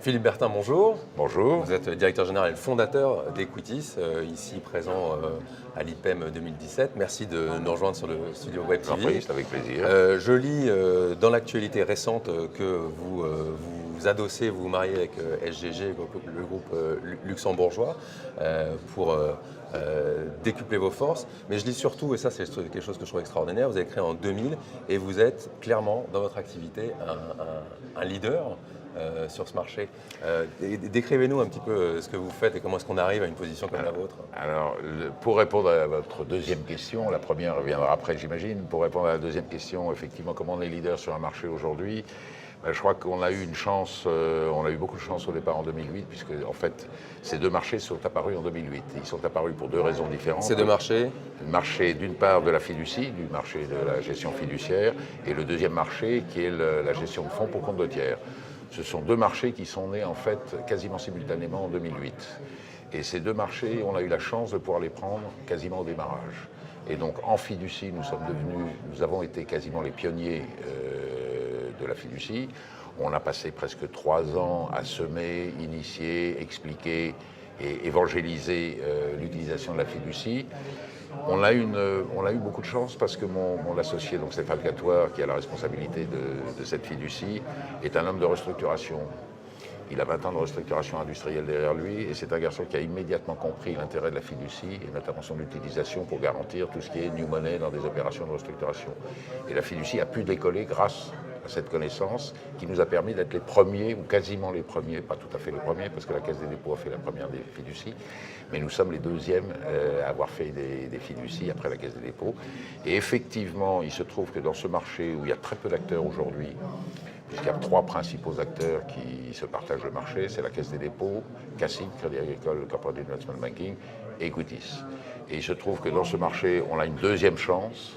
Philippe Bertin, bonjour. Bonjour. Vous êtes directeur général et fondateur d'Equitis, ici présent à l'IPEM 2017. Merci de nous rejoindre sur le studio Web TV. C'est avec plaisir. Je lis dans l'actualité récente que vous vous adossez, vous vous mariez avec SGG, le groupe luxembourgeois, pour décupler vos forces. Mais je lis surtout, et ça c'est quelque chose que je trouve extraordinaire, vous avez créé en 2000 et vous êtes clairement dans votre activité un leader sur ce marché. Décrivez-nous un petit peu ce que vous faites et comment est-ce qu'on arrive à une position comme la vôtre. Alors, pour répondre à votre deuxième question, la première reviendra après, j'imagine. Pour répondre à la deuxième question, effectivement, comment on est leader sur un marché aujourd'hui, je crois qu'on a eu une chance, on a eu beaucoup de chance au départ en 2008, puisque en fait, ces deux marchés sont apparus en 2008. Ils sont apparus pour deux raisons différentes. Ces deux marchés? Le marché, d'une part, de la fiducie, du marché de la gestion fiduciaire, et le deuxième marché, qui est la gestion de fonds pour compte de tiers. Ce sont deux marchés qui sont nés en fait quasiment simultanément en 2008. Et ces deux marchés, on a eu la chance de pouvoir les prendre quasiment au démarrage. Et donc en fiducie, nous avons été quasiment les pionniers de la fiducie. On a passé presque 3 ans à semer, initier, expliquer et évangéliser l'utilisation de la fiducie. On a eu beaucoup de chance parce que mon associé, donc Stéphane Catoire, qui a la responsabilité de cette fiducie, est un homme de restructuration. Il a 20 ans de restructuration industrielle derrière lui et c'est un garçon qui a immédiatement compris l'intérêt de la fiducie et notamment son utilisation pour garantir tout ce qui est new money dans des opérations de restructuration. Et la fiducie a pu décoller grâce à cette connaissance qui nous a permis d'être les premiers, ou quasiment les premiers, pas tout à fait les premiers, parce que la Caisse des dépôts a fait la première des fiducies, mais nous sommes les deuxièmes à avoir fait des fiducies après la Caisse des dépôts. Et effectivement, il se trouve que dans ce marché où il y a très peu d'acteurs aujourd'hui, puisqu'il y a 3 principaux acteurs qui se partagent le marché, c'est la Caisse des dépôts, CACIB, Crédit Agricole, Corporate Investment Banking, et Equitis. Et il se trouve que dans ce marché, on a une deuxième chance,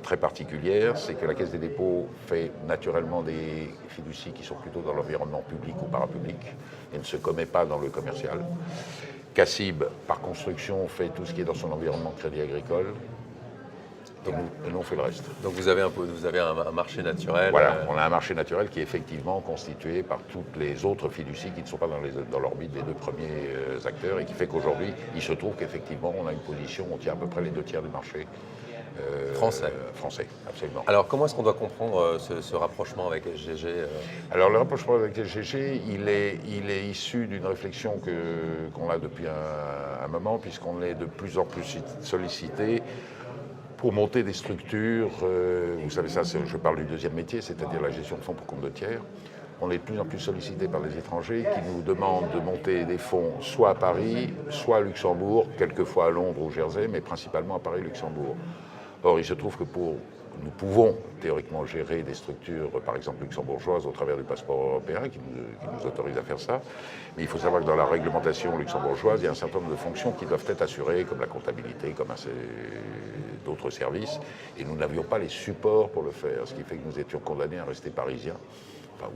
très particulière, c'est que la Caisse des dépôts fait naturellement des fiducies qui sont plutôt dans l'environnement public ou parapublic et ne se commet pas dans le commercial. CACIB, par construction, fait tout ce qui est dans son environnement crédit agricole. Et nous, on fait le reste. Donc vous avez un marché naturel. Voilà, on a un marché naturel qui est effectivement constitué par toutes les autres fiducies qui ne sont pas dans l'orbite des 2 premiers acteurs et qui fait qu'aujourd'hui, il se trouve qu'effectivement, on a une position, on tient à peu près les 2 tiers du marché. Français, absolument. Alors comment est-ce qu'on doit comprendre ce rapprochement avec SGG Alors le rapprochement avec SGG, il est issu d'une réflexion qu'on a depuis un moment, puisqu'on est de plus en plus sollicité pour monter des structures. Vous savez ça, je parle du deuxième métier, c'est-à-dire la gestion de fonds pour compte de tiers. On est de plus en plus sollicité par les étrangers qui nous demandent de monter des fonds soit à Paris, soit à Luxembourg, quelquefois à Londres ou Jersey, mais principalement à Paris-Luxembourg. Or, il se trouve que nous pouvons théoriquement gérer des structures, par exemple luxembourgeoises, au travers du passeport européen qui nous autorise à faire ça. Mais il faut savoir que dans la réglementation luxembourgeoise, il y a un certain nombre de fonctions qui doivent être assurées, comme la comptabilité, comme d'autres services. Et nous n'avions pas les supports pour le faire, ce qui fait que nous étions condamnés à rester parisiens,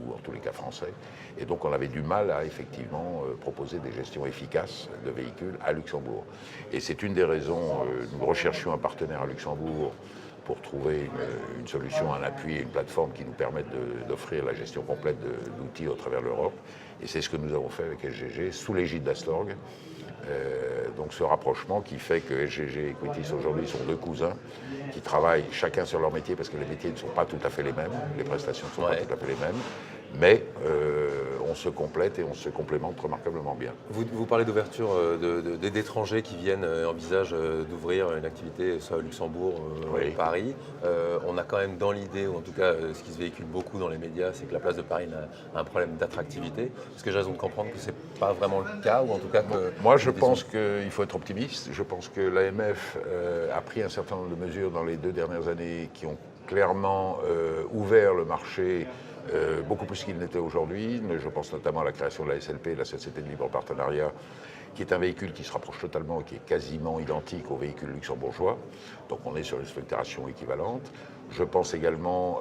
ou en tous les cas français. Et donc on avait du mal à effectivement proposer des gestions efficaces de véhicules à Luxembourg. Et c'est une des raisons, nous recherchions un partenaire à Luxembourg pour trouver une solution, un appui et une plateforme qui nous permettent d'offrir la gestion complète d'outils au travers de l'Europe. Et c'est ce que nous avons fait avec SGG, sous l'égide d'Astorg. Donc ce rapprochement qui fait que SGG et Equitis aujourd'hui sont 2 cousins qui travaillent chacun sur leur métier parce que les métiers ne sont pas tout à fait les mêmes, les prestations ne sont pas tout à fait les mêmes, mais on se complète et on se complémente remarquablement bien. Vous parlez d'ouverture d'étrangers qui viennent envisagent d'ouvrir une activité soit à Luxembourg ou à Paris. On a quand même dans l'idée, ou en tout cas ce qui se véhicule beaucoup dans les médias, c'est que la place de Paris a un problème d'attractivité. Est-ce que j'ai raison de comprendre que ce n'est pas vraiment le cas, ou en tout cas que... Moi je pense qu'il faut être optimiste. Je pense que l'AMF a pris un certain nombre de mesures dans les 2 dernières années qui ont clairement ouvert le marché beaucoup plus qu'il n'était aujourd'hui. Je pense notamment à la création de la SLP, la Société de libre partenariat, qui est un véhicule qui se rapproche totalement et qui est quasiment identique au véhicule luxembourgeois. Donc on est sur une structuration équivalente. Je pense également,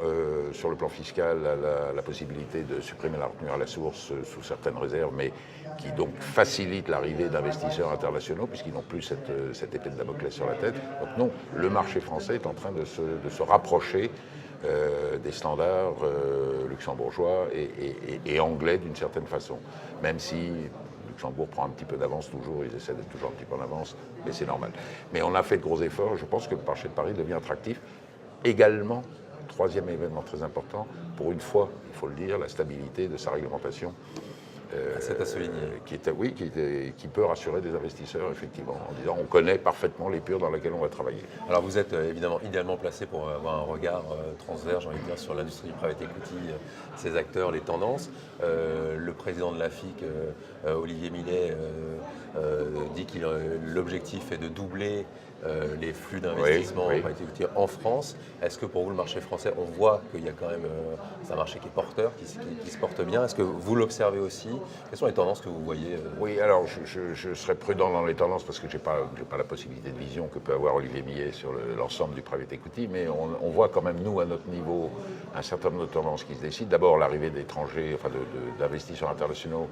sur le plan fiscal, à la possibilité de supprimer la retenue à la source sous certaines réserves, mais qui donc facilite l'arrivée d'investisseurs internationaux, puisqu'ils n'ont plus cette épée de Damoclès sur la tête. Donc non, le marché français est en train de se rapprocher des standards luxembourgeois et anglais d'une certaine façon. Même si Luxembourg prend un petit peu d'avance toujours, ils essaient d'être toujours un petit peu en avance, mais c'est normal. Mais on a fait de gros efforts, je pense que le marché de Paris devient attractif. Également, troisième événement très important, pour une fois, il faut le dire, la stabilité de sa réglementation. C'est à souligner. Qui peut rassurer des investisseurs, effectivement, en disant on connaît parfaitement l'épure dans laquelle on va travailler. Alors vous êtes évidemment idéalement placé pour avoir un regard transverse, j'ai envie de dire, sur l'industrie du private equity, ses acteurs, les tendances. Le président de la FIC, Olivier Millet, dit que l'objectif est de doubler les flux d'investissement en private equity en France. Est-ce que pour vous, le marché français, on voit qu'il y a quand même c'est un marché qui est porteur, qui se porte bien. Est-ce que vous l'observez aussi? Quelles sont les tendances que vous voyez Oui, alors je serais prudent dans les tendances parce que je n'ai pas la possibilité de vision que peut avoir Olivier Millet sur l'ensemble du private equity, mais on voit quand même, nous, à notre niveau, un certain nombre de tendances qui se décident. D'abord, l'arrivée d'étrangers, enfin d'investisseurs internationaux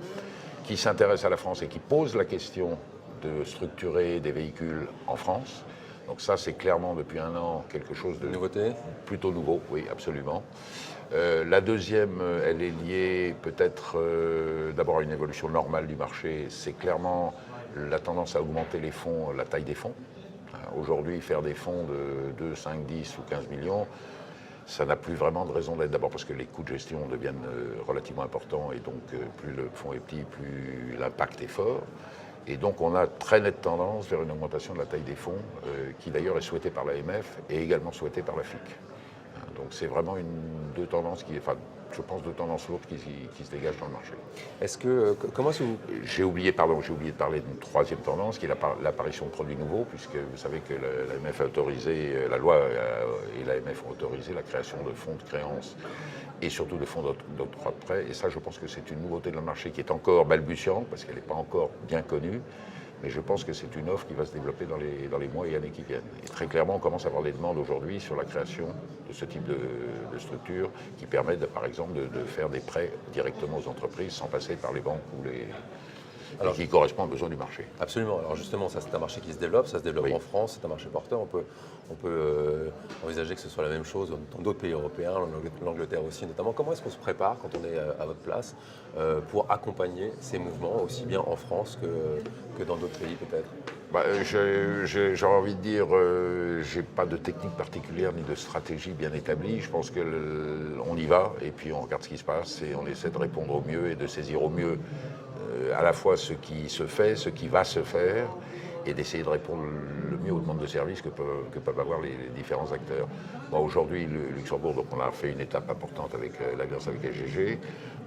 qui s'intéressent à la France et qui posent la question de structurer des véhicules en France. Donc ça, c'est clairement depuis un an quelque chose de nouveauté, plutôt nouveau, oui, absolument. La deuxième, elle est liée peut-être d'abord à une évolution normale du marché. C'est clairement la tendance à augmenter les fonds, la taille des fonds. Aujourd'hui, faire des fonds de 2, 5, 10 ou 15 millions, ça n'a plus vraiment de raison d'être. D'abord parce que les coûts de gestion deviennent relativement importants et donc plus le fonds est petit, plus l'impact est fort. Et donc on a très nette tendance vers une augmentation de la taille des fonds, qui d'ailleurs est souhaitée par l'AMF et également souhaitée par la FIC. Donc c'est vraiment deux tendances je pense deux tendances lourdes qui se dégagent dans le marché. Est-ce que comment est-ce que vous... J'ai oublié de parler d'une troisième tendance qui est l'apparition de produits nouveaux, puisque vous savez que l'AMF a autorisé, la loi et l'AMF ont autorisé la création de fonds de créances et surtout de fonds d'octroi de prêt. Et ça, je pense que c'est une nouveauté dans le marché qui est encore balbutiante, parce qu'elle n'est pas encore bien connue. Mais je pense que c'est une offre qui va se développer dans les mois et années qui viennent. Et très clairement, on commence à avoir des demandes aujourd'hui sur la création de ce type de structure qui permettent, par exemple, de faire des prêts directement aux entreprises sans passer par les banques et qui correspondent aux besoins du marché. Absolument. Alors justement, ça c'est un marché qui se développe, ça se développe en France, c'est un marché porteur. On peut envisager que ce soit la même chose dans d'autres pays européens, l'Angleterre aussi notamment. Comment est-ce qu'on se prépare quand on est à votre place pour accompagner ces mouvements aussi bien en France que dans d'autres pays peut-être? J'ai envie de dire, j'ai pas de technique particulière ni de stratégie bien établie. Je pense qu'on y va et puis on regarde ce qui se passe et on essaie de répondre au mieux et de saisir au mieux à la fois ce qui se fait, ce qui va se faire, et d'essayer de répondre le mieux aux demandes de services que peuvent avoir les différents acteurs. Moi, aujourd'hui, le Luxembourg, donc on a fait une étape importante avec l'alliance avec SGG.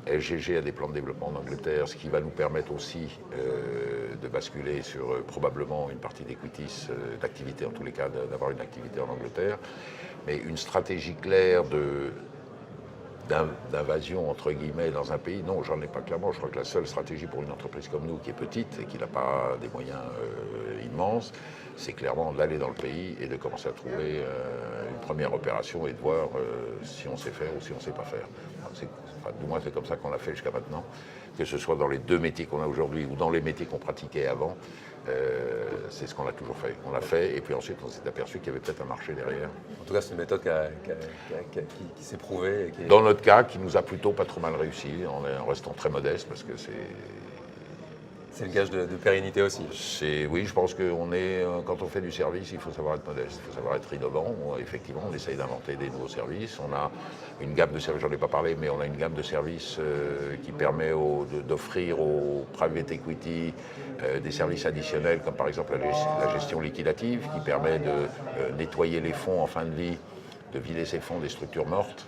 SGG a des plans de développement en Angleterre, ce qui va nous permettre aussi de basculer sur probablement une partie d'equities, d'activité en tous les cas, d'avoir une activité en Angleterre. Mais une stratégie claire d'invasion, entre guillemets, dans un pays, non, j'en ai pas clairement. Je crois que la seule stratégie pour une entreprise comme nous, qui est petite et qui n'a pas des moyens immenses, c'est clairement d'aller dans le pays et de commencer à trouver une première opération et de voir si on sait faire ou si on ne sait pas faire. Du moins, c'est comme ça qu'on l'a fait jusqu'à maintenant, que ce soit dans les deux métiers qu'on a aujourd'hui ou dans les métiers qu'on pratiquait avant. C'est ce qu'on a toujours fait. On l'a fait et puis ensuite on s'est aperçu qu'il y avait peut-être un marché derrière. En tout cas, c'est une méthode qui s'est prouvée. Dans notre cas, qui nous a plutôt pas trop mal réussi, en restant très modeste parce que c'est... C'est le gage de pérennité aussi. Oui, je pense que quand on fait du service, il faut savoir être modeste, il faut savoir être innovant. Effectivement, on essaye d'inventer des nouveaux services. On a une gamme de services, j'en ai pas parlé, mais on a une gamme de services qui permet d'offrir aux private equity des services additionnels, comme par exemple la gestion liquidative, qui permet de nettoyer les fonds en fin de vie, de vider ces fonds des structures mortes.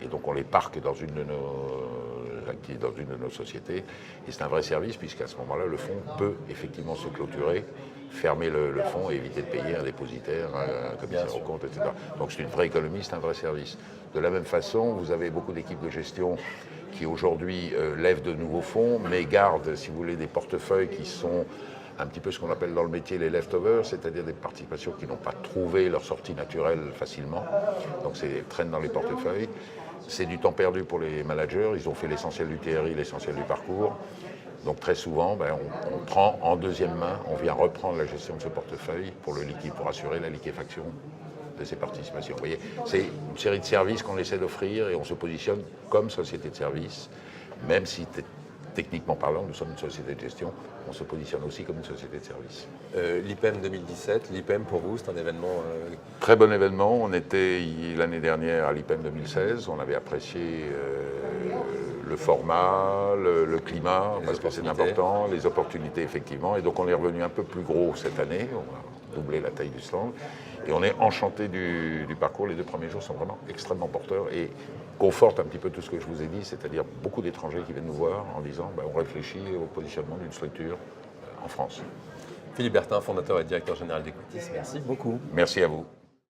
Et donc on les parque dans une de nos sociétés. Et c'est un vrai service, puisqu'à ce moment-là, le fonds peut effectivement se clôturer, fermer le fonds et éviter de payer un dépositaire, un commissaire au compte, etc. Donc c'est une vraie économie, c'est un vrai service. De la même façon, vous avez beaucoup d'équipes de gestion qui aujourd'hui lèvent de nouveaux fonds, mais gardent, si vous voulez, des portefeuilles qui sont un petit peu ce qu'on appelle dans le métier les leftovers, c'est-à-dire des participations qui n'ont pas trouvé leur sortie naturelle facilement. Donc c'est traîne dans les portefeuilles. C'est du temps perdu pour les managers, ils ont fait l'essentiel du TRI, l'essentiel du parcours. Donc très souvent, on prend en deuxième main, on vient reprendre la gestion de ce portefeuille pour assurer la liquéfaction de ces participations. Vous voyez, c'est une série de services qu'on essaie d'offrir et on se positionne comme société de services, même si techniquement parlant, nous sommes une société de gestion, on se positionne aussi comme une société de services. L'IPEM 2017, l'IPEM pour vous, c'est un événement... Très bon événement. On était l'année dernière à l'IPEM 2016. On avait apprécié le format, le climat, parce que c'est important, les opportunités effectivement. Et donc on est revenu un peu plus gros cette année. On a doublé la taille du stand. Et on est enchanté du parcours. Les 2 premiers jours sont vraiment extrêmement porteurs et confortent un petit peu tout ce que je vous ai dit, c'est-à-dire beaucoup d'étrangers qui viennent nous voir en disant on réfléchit au positionnement d'une structure en France. Philippe Bertin, fondateur et directeur général d'Equitis, merci beaucoup. Merci à vous.